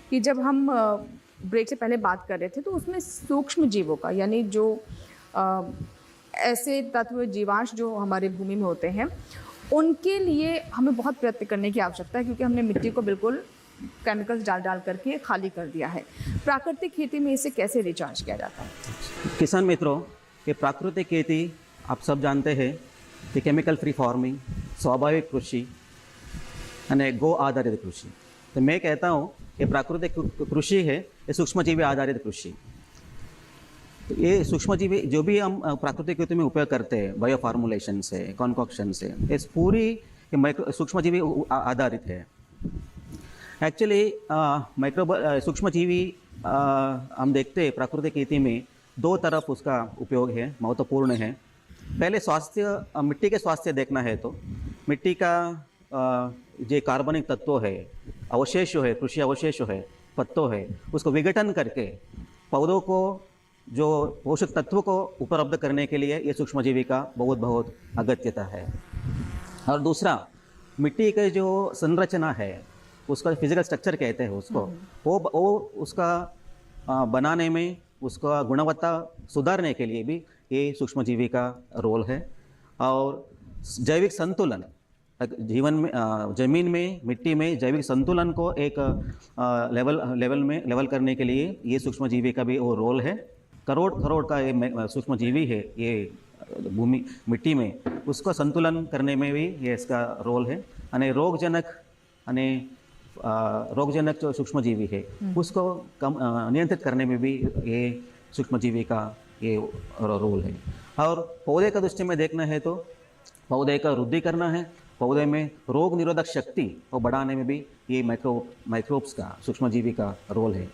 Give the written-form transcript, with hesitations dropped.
कि जब हम ब्रेक से पहले बात कर रहे थे तो उसमें सूक्ष्म जीवों का यानी जो अ, ऐसे तत्व जीवांश जो हमारे भूमि में होते हैं उनके लिए हमें बहुत प्रयत्न करने की आवश्यकता है क्योंकि हमने मिट्टी को बिल्कुल केमिकल्स डाल डाल करके खाली कर दिया है। प्राकृतिक खेती में इसे कैसे रिचार्ज किया जाता है? किसान मित्रों, ये प्राकृतिक खेती आप सब जानते हैं कि केमिकल फ्री फार्मिंग, स्वाभाविक कृषि અને गो आधारित कृषि। तो मैं कहता हूँ कि प्राकृतिक कृषि है ये सूक्ष्मजीवी आधारित कृषि। तो ये सूक्ष्मजीवी जो भी हम प्राकृतिक खेती में उपयोग करते हैं, बायो फार्मुलेशन से, कॉन्कॉक्शन से, इस पूरी माइक्रो सूक्ष्मजीवी आधारित है। एक्चुअली सूक्ष्मजीवी हम देखते हैं प्राकृतिक खेती में दो तरफ उसका उपयोग है, महत्वपूर्ण है। पहले स्वास्थ्य, मिट्टी के स्वास्थ्य देखना है तो मिट्टी का जो कार्बनिक तत्व है, अवशेष है, कृषि अवशेष है, पत्तों है, उसको विघटन करके पौधों को जो पोषक तत्व को उपलब्ध करने के लिए ये सूक्ष्मजीवी का बहुत बहुत अगत्यता है। और दूसरा, मिट्टी के जो संरचना है उसका फिजिकल स्ट्रक्चर कहते हैं उसको, वो उसका बनाने में, उसका गुणवत्ता सुधारने के लिए भी ये सूक्ष्मजीवी का रोल है। और जैविक संतुलन जीवन में, जमीन में, मिट्टी में जैविक संतुलन को एक लेवल करने के लिए ये सूक्ष्मजीवी का भी वो रोल है। करोड़ का ये सूक्ष्मजीवी है ये भूमि मिट्टी में, उसको संतुलन करने में भी ये इसका रोल है। અને रोगजनक जो सूक्ष्मजीवी है उसको कम नियंत्रित करने में भी ये सूक्ष्मजीवी का ये रोल है। और पौधे का दृष्टि में देखना है तो पौधे का वृद्धि करना है, पौधे में रोग निरोधक शक्ति को बढ़ाने में भी ये माइक्रोब्स का, सूक्ष्मजीवी का रोल है।